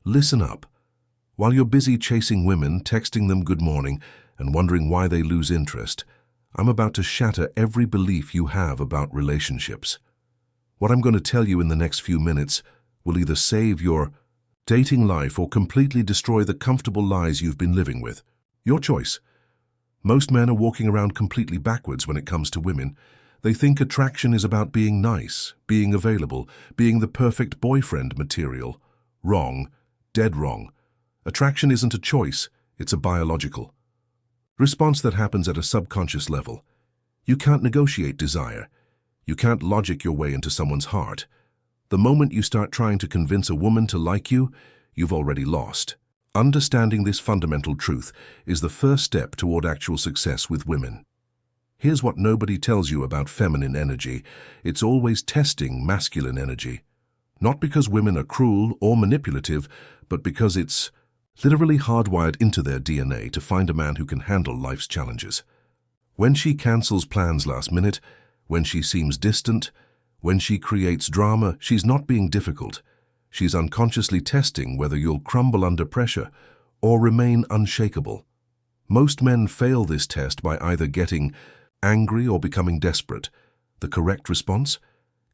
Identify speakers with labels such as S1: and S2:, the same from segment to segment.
S1: Listen up. While you're busy chasing women, texting them good morning, and wondering why they lose interest, I'm about to shatter every belief you have about relationships. What I'm going to tell you in the next few minutes will either save your dating life or completely destroy the comfortable lies you've been living with. Your choice. Most men are walking around completely backwards when it comes to women. They think attraction is about being nice, being available, being the perfect boyfriend material. Wrong. Dead wrong. Attraction isn't a choice, it's a biological response that happens at a subconscious level. You can't negotiate desire. You can't logic your way into someone's heart. The moment you start trying to convince a woman to like you, you've already lost. Understanding this fundamental truth is the first step toward actual success with women. Here's what nobody tells you about feminine energy. It's always testing masculine energy. Not because women are cruel or manipulative, but because it's literally hardwired into their DNA to find a man who can handle life's challenges. When she cancels plans last minute, when she seems distant, when she creates drama, she's not being difficult. She's unconsciously testing whether you'll crumble under pressure or remain unshakable. Most men fail this test by either getting angry or becoming desperate. The correct response?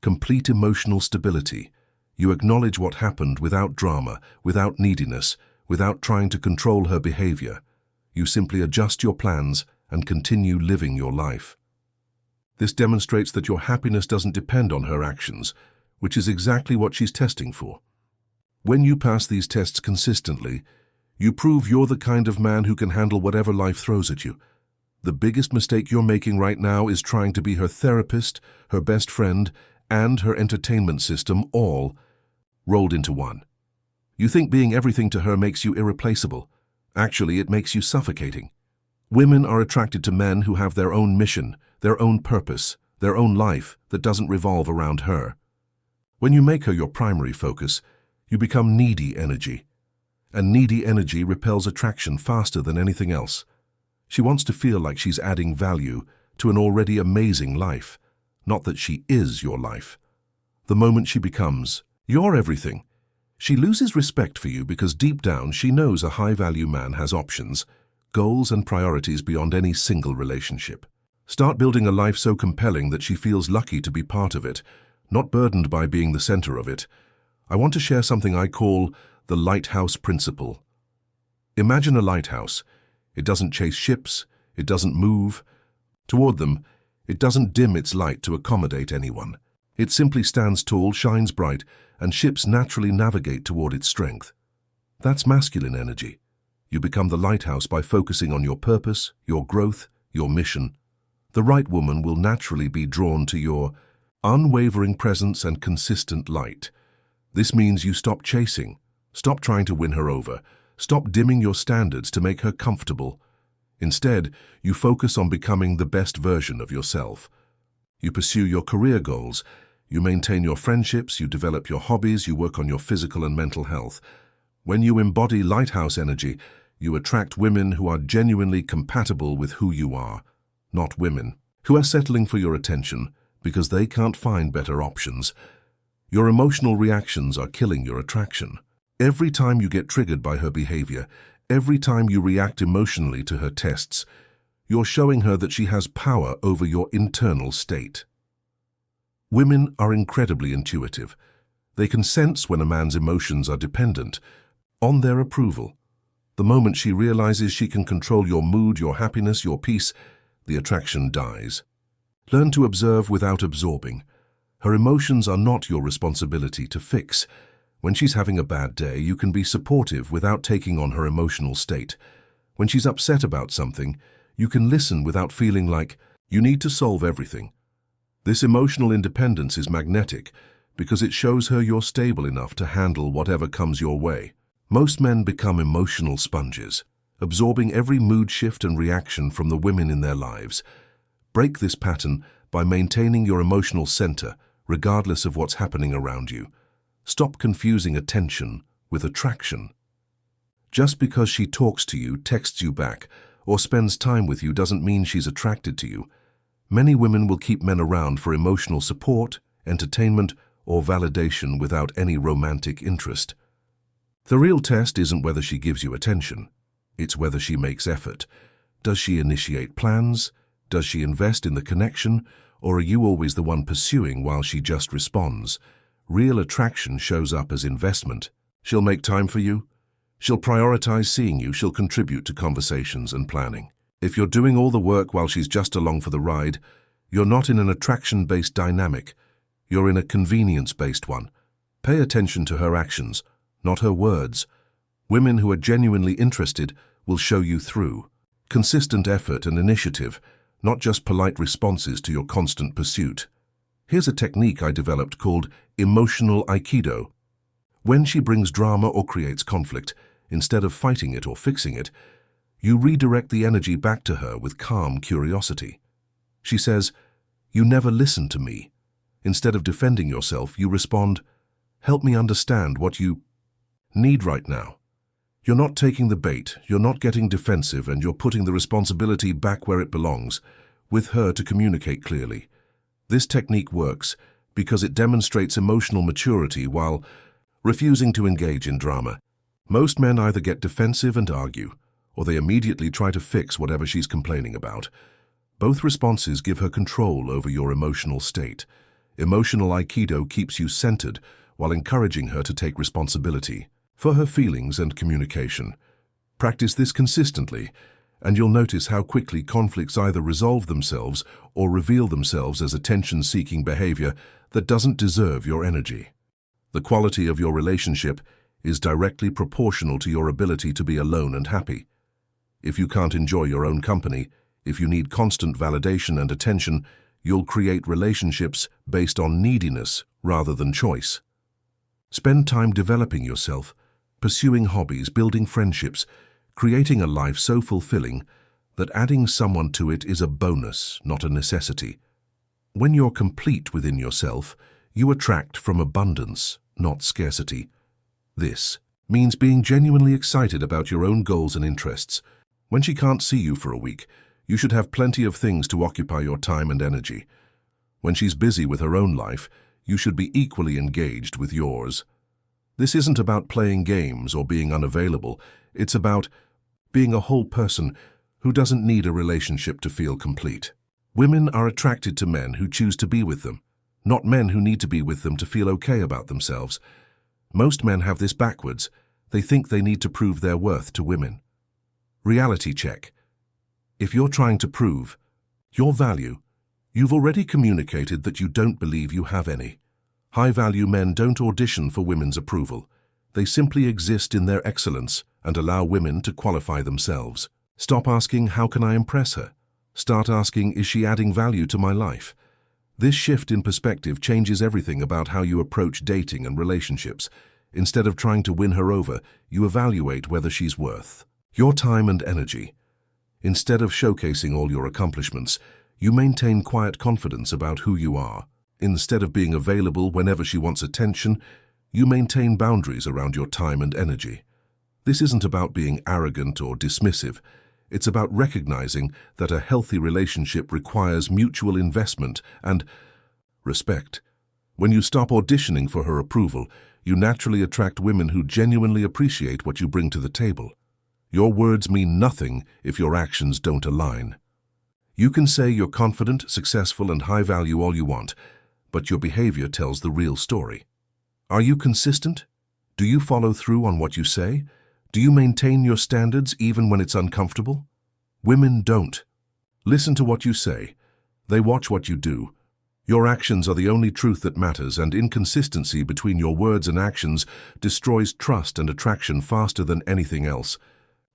S1: Complete emotional stability. You acknowledge what happened without drama, without neediness, without trying to control her behavior. You simply adjust your plans and continue living your life. This demonstrates that your happiness doesn't depend on her actions, which is exactly what she's testing for. When you pass these tests consistently, you prove you're the kind of man who can handle whatever life throws at you. The biggest mistake you're making right now is trying to be her therapist, her best friend, and her entertainment system all rolled into one. You think being everything to her makes you irreplaceable. Actually, it makes you suffocating. Women are attracted to men who have their own mission, their own purpose, their own life that doesn't revolve around her. When you make her your primary focus, you become needy energy. And needy energy repels attraction faster than anything else. She wants to feel like she's adding value to an already amazing life, not that she is your life. The moment she becomes your everything, she loses respect for you because deep down she knows a high-value man has options, goals and priorities beyond any single relationship. Start building a life so compelling that she feels lucky to be part of it, not burdened by being the center of it. I want to share something I call the lighthouse principle. Imagine a lighthouse. It doesn't chase ships, it doesn't move toward them, it doesn't dim its light to accommodate anyone. It simply stands tall, shines bright, and ships naturally navigate toward its strength. That's masculine energy. You become the lighthouse by focusing on your purpose, your growth, your mission. The right woman will naturally be drawn to your unwavering presence and consistent light. This means you stop chasing, stop trying to win her over, stop dimming your standards to make her comfortable. Instead, you focus on becoming the best version of yourself. You pursue your career goals, you maintain your friendships, you develop your hobbies, you work on your physical and mental health. When you embody lighthouse energy, you attract women who are genuinely compatible with who you are, not women who are settling for your attention because they can't find better options. Your emotional reactions are killing your attraction. Every time you get triggered by her behavior, every time you react emotionally to her tests, you're showing her that she has power over your internal state. Women are incredibly intuitive. They can sense when a man's emotions are dependent on their approval. The moment she realizes she can control your mood, your happiness, your peace, the attraction dies. Learn to observe without absorbing. Her emotions are not your responsibility to fix. When she's having a bad day, you can be supportive without taking on her emotional state. When she's upset about something, you can listen without feeling like you need to solve everything. This emotional independence is magnetic because it shows her you're stable enough to handle whatever comes your way. Most men become emotional sponges, absorbing every mood shift and reaction from the women in their lives. Break this pattern by maintaining your emotional center, regardless of what's happening around you. Stop confusing attention with attraction. Just because she talks to you, texts you back, or spends time with you doesn't mean she's attracted to you. Many women will keep men around for emotional support, entertainment, or validation without any romantic interest. The real test isn't whether she gives you attention. It's whether she makes effort. Does she initiate plans? Does she invest in the connection? Or are you always the one pursuing while she just responds? Real attraction shows up as investment. She'll make time for you. She'll prioritize seeing you. She'll contribute to conversations and planning. If you're doing all the work while she's just along for the ride, you're not in an attraction-based dynamic. You're in a convenience-based one. Pay attention to her actions, not her words. Women who are genuinely interested will show you through. Consistent effort and initiative, not just polite responses to your constant pursuit. Here's a technique I developed called emotional Aikido. When she brings drama or creates conflict, instead of fighting it or fixing it, you redirect the energy back to her with calm curiosity. She says, "You never listen to me." Instead of defending yourself, you respond, "Help me understand what you need right now." You're not taking the bait, you're not getting defensive, and you're putting the responsibility back where it belongs, with her to communicate clearly. This technique works because it demonstrates emotional maturity while refusing to engage in drama. Most men either get defensive and argue, or they immediately try to fix whatever she's complaining about. Both responses give her control over your emotional state. Emotional Aikido keeps you centered while encouraging her to take responsibility for her feelings and communication. Practice this consistently, and you'll notice how quickly conflicts either resolve themselves or reveal themselves as attention-seeking behavior that doesn't deserve your energy. The quality of your relationship is directly proportional to your ability to be alone and happy. If you can't enjoy your own company, if you need constant validation and attention, you'll create relationships based on neediness rather than choice. Spend time developing yourself, pursuing hobbies, building friendships, creating a life so fulfilling that adding someone to it is a bonus, not a necessity. When you're complete within yourself, you attract from abundance, not scarcity. This means being genuinely excited about your own goals and interests. When she can't see you for a week, you should have plenty of things to occupy your time and energy. When she's busy with her own life, you should be equally engaged with yours. This isn't about playing games or being unavailable. It's about being a whole person who doesn't need a relationship to feel complete. Women are attracted to men who choose to be with them, not men who need to be with them to feel okay about themselves. Most men have this backwards. They think they need to prove their worth to women. Reality check. If you're trying to prove your value, you've already communicated that you don't believe you have any. High-value men don't audition for women's approval. They simply exist in their excellence and allow women to qualify themselves. Stop asking, "How can I impress her?" Start asking, "Is she adding value to my life?" This shift in perspective changes everything about how you approach dating and relationships. Instead of trying to win her over, you evaluate whether she's worth your time and energy. Instead of showcasing all your accomplishments, you maintain quiet confidence about who you are. Instead of being available whenever she wants attention, you maintain boundaries around your time and energy. This isn't about being arrogant or dismissive. It's about recognizing that a healthy relationship requires mutual investment and respect. When you stop auditioning for her approval, you naturally attract women who genuinely appreciate what you bring to the table. Your words mean nothing if your actions don't align. You can say you're confident, successful, and high value all you want, but your behavior tells the real story. Are you consistent? Do you follow through on what you say? Do you maintain your standards even when it's uncomfortable? Women don't. Listen to what you say. They watch what you do. Your actions are the only truth that matters, and inconsistency between your words and actions destroys trust and attraction faster than anything else.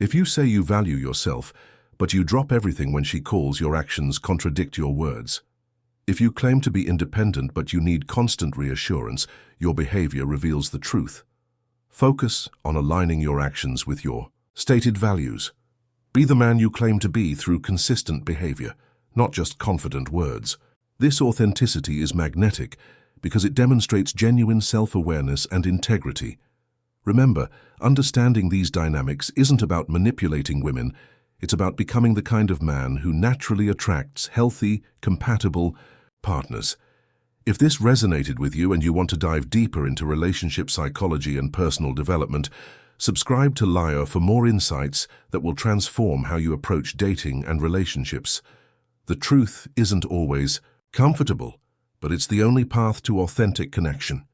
S1: If you say you value yourself, but you drop everything when she calls, your actions contradict your words. If you claim to be independent but you need constant reassurance, your behavior reveals the truth. Focus on aligning your actions with your stated values. Be the man you claim to be through consistent behavior, not just confident words. This authenticity is magnetic because it demonstrates genuine self-awareness and integrity. Remember, understanding these dynamics isn't about manipulating women. It's about becoming the kind of man who naturally attracts healthy, compatible partners. If this resonated with you and you want to dive deeper into relationship psychology and personal development, Subscribe to Lyre for more insights that will transform how you approach dating and relationships. The truth isn't always comfortable, but it's the only path to authentic connection.